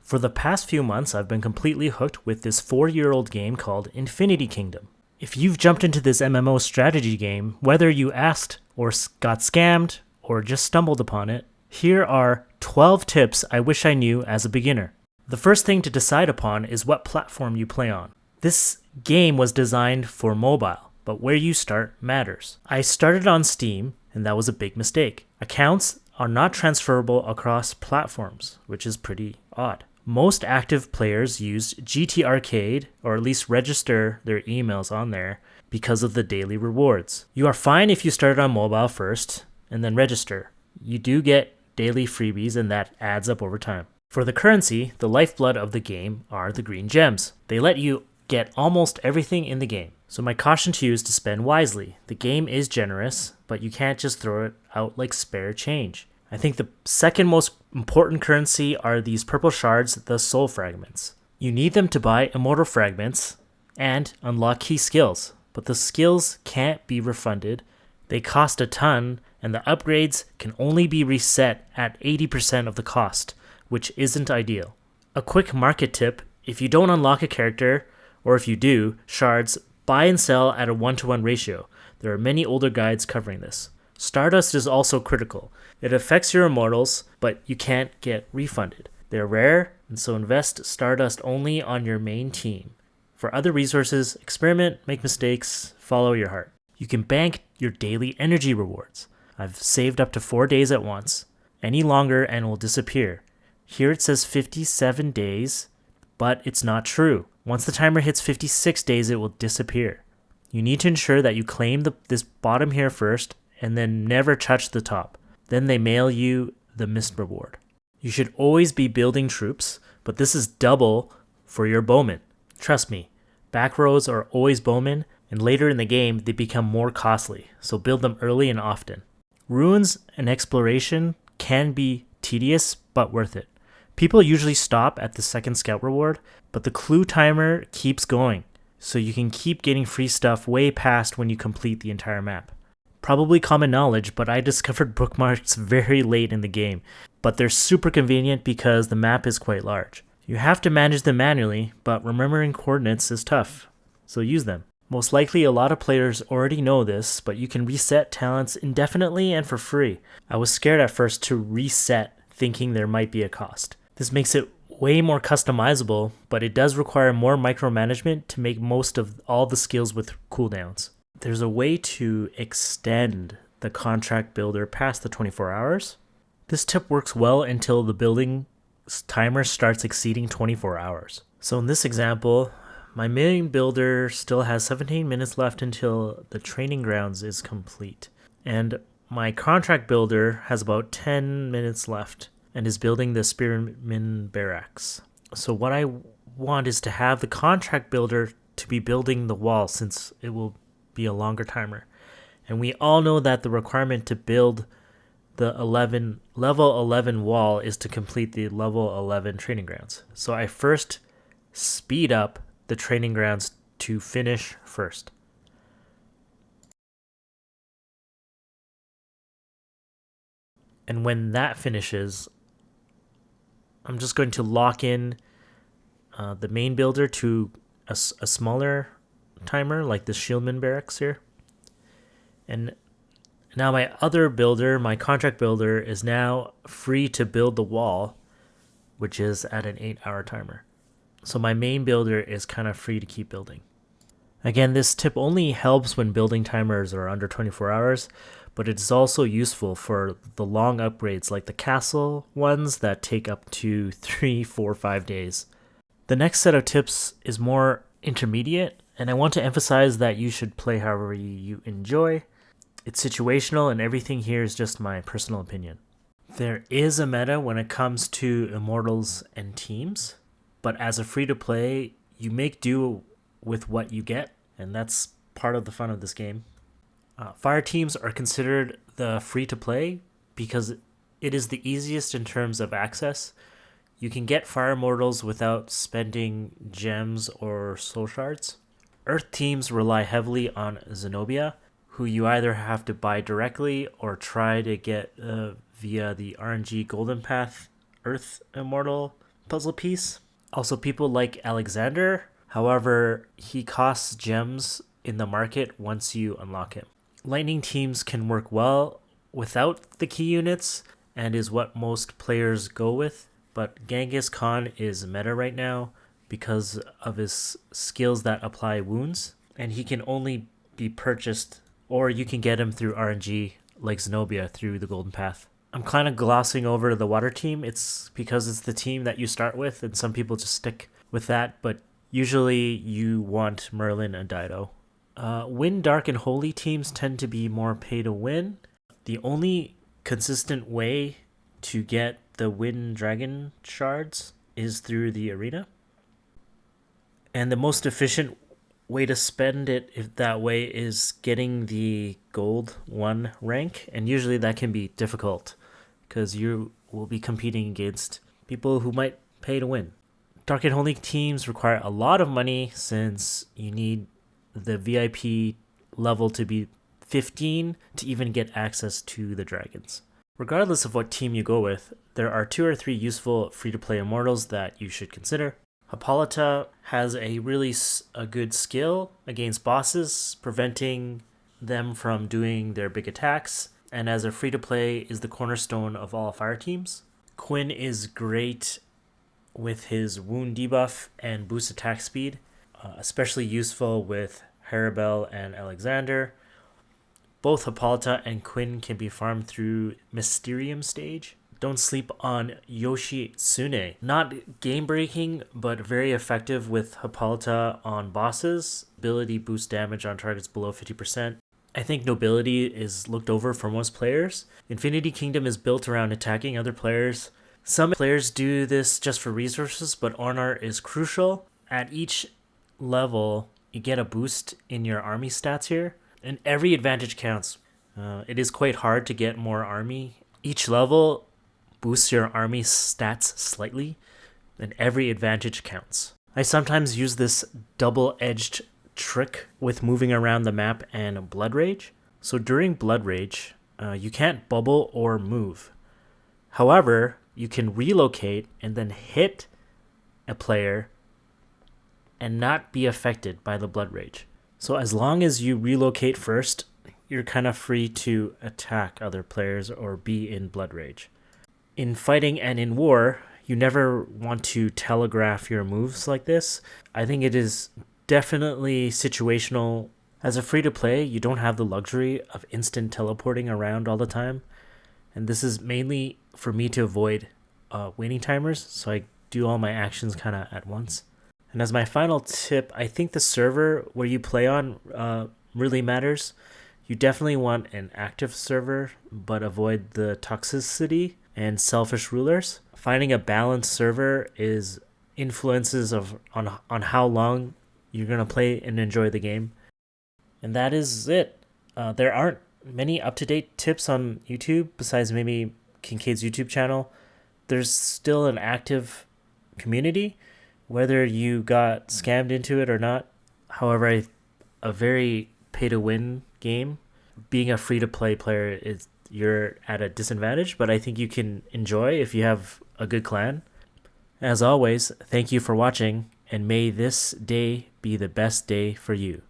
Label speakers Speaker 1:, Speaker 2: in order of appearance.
Speaker 1: For the past few months, I've been completely hooked with this 4-year-old game called Infinity Kingdom. If you've jumped into this MMO strategy game, whether you asked or got scammed or just stumbled upon it, here are 12 tips I wish I knew as a beginner. The first thing to decide upon is what platform you play on. This game was designed for mobile, but where you start matters. I started on Steam, and that was a big mistake. Accounts are not transferable across platforms, which is pretty odd. Most active players use GT Arcade, or at least register their emails on there, because of the daily rewards. You are fine if you started on mobile first, and then register. You do get daily freebies, and that adds up over time. For the currency, the lifeblood of the game are the green gems. They let you get almost everything in the game. So my caution to you is to spend wisely. The game is generous, but you can't just throw it out like spare change. I think the second most important currency are these purple shards, the soul fragments. You need them to buy immortal fragments and unlock key skills, but the skills can't be refunded. They cost a ton, and the upgrades can only be reset at 80% of the cost, which isn't ideal. A quick market tip: if you don't unlock a character, or if you do, shards, buy and sell at a 1-to-1 ratio. There are many older guides covering this. Stardust is also critical. It affects your immortals, but you can't get refunded. They're rare, and so invest Stardust only on your main team. For other resources, experiment, make mistakes, follow your heart. You can bank your daily energy rewards. I've saved up to 4 days at once. Any longer and it will disappear. Here it says 57 days, but it's not true. Once the timer hits 56 days, it will disappear. You need to ensure that you claim this bottom here first, and then never touch the top. Then they mail you the missed reward. You should always be building troops, but this is double for your bowmen. Trust me, back rows are always bowmen, and later in the game they become more costly, so build them early and often. Ruins and exploration can be tedious, but worth it. People usually stop at the second scout reward, but the clue timer keeps going, so you can keep getting free stuff way past when you complete the entire map. Probably common knowledge, but I discovered bookmarks very late in the game, but they're super convenient because the map is quite large. You have to manage them manually, but remembering coordinates is tough, so use them. Most likely a lot of players already know this, but you can reset talents indefinitely and for free. I was scared at first to reset, thinking there might be a cost. This makes it way more customizable, but it does require more micromanagement to make most of all the skills with cooldowns. There's a way to extend the contract builder past the 24 hours. This tip works well until the building timer starts exceeding 24 hours. So in this example, my main builder still has 17 minutes left until the training grounds is complete. And my contract builder has about 10 minutes left and is building the Spearman Barracks. So what I want is to have the contract builder to be building the wall, since it will be a longer timer. And we all know that the requirement to build the level 11 wall is to complete the level 11 training grounds. So I first speed up the training grounds to finish first. And when that finishes, I'm just going to lock in the main builder to a smaller timer, like the Shieldman Barracks here. And now my other builder, my contract builder, is now free to build the wall, which is at an 8-hour timer. So my main builder is kind of free to keep building. Again, this tip only helps when building timers are under 24 hours, but it's also useful for the long upgrades like the castle ones that take up to 3, 4, 5 days. The next set of tips is more intermediate, and I want to emphasize that you should play however you enjoy. It's situational, and everything here is just my personal opinion. There is a meta when it comes to Immortals and teams, but as a free-to-play, you make do with what you get, and that's part of the fun of this game. Fire teams are considered the free-to-play because it is the easiest in terms of access. You can get Fire Immortals without spending gems or soul shards. Earth teams rely heavily on Zenobia, who you either have to buy directly or try to get via the RNG Golden Path Earth Immortal puzzle piece. Also, people like Alexander. However, he costs gems in the market once you unlock him. Lightning teams can work well without the key units and is what most players go with, but Genghis Khan is meta right now because of his skills that apply wounds, and he can only be purchased, or you can get him through RNG like Zenobia through the Golden Path. I'm kind of glossing over the water team. It's because it's the team that you start with, and some people just stick with that, but usually you want Merlin and Dido. Wind, Dark, and Holy teams tend to be more pay to win. The only consistent way to get the Wind Dragon shards is through the arena. And the most efficient way to spend it if that way is getting the gold 1 rank. And usually that can be difficult because you will be competing against people who might pay to win. Dark and Holy teams require a lot of money since you need the VIP level to be 15 to even get access to the dragons. Regardless of what team you go with, there are 2 or 3 useful free-to-play Immortals that you should consider. Hippolyta has a good skill against bosses, preventing them from doing their big attacks, and as a free-to-play is the cornerstone of all fire teams. Quinn is great with his wound debuff and boost attack speed, especially useful with Haribel and Alexander. Both Hippolyta and Quinn can be farmed through Mysterium stage. Don't sleep on Yoshitsune. Not game-breaking, but very effective with Hippolyta on bosses. Ability boosts damage on targets below 50%. I think Nobility is looked over for most players. Infinity Kingdom is built around attacking other players. Some players do this just for resources, but Honor is crucial. At each level, you get a boost in your army stats here, and every advantage counts. It is quite hard to get more army. Each level boosts your army stats slightly, and every advantage counts. I sometimes use this double-edged trick with moving around the map and Blood Rage. So during Blood Rage, you can't bubble or move. However, you can relocate and then hit a player and not be affected by the Blood Rage. So as long as you relocate first, you're kind of free to attack other players or be in Blood Rage. In fighting and in war, you never want to telegraph your moves like this. I think it is definitely situational. As a free-to-play, you don't have the luxury of instant teleporting around all the time. And this is mainly for me to avoid waiting timers, so I do all my actions kind of at once. And as my final tip, I think the server where you play on really matters. You definitely want an active server, but avoid the toxicity and selfish rulers. Finding a balanced server is influences on how long you're going to play and enjoy the game. And that is it. There aren't many up-to-date tips on YouTube besides maybe Kincaid's YouTube channel. There's still an active community, whether you got scammed into it or not. However, a very pay-to-win game, being a free-to-play player, you're at a disadvantage, but I think you can enjoy if you have a good clan. As always, thank you for watching, and may this day be the best day for you.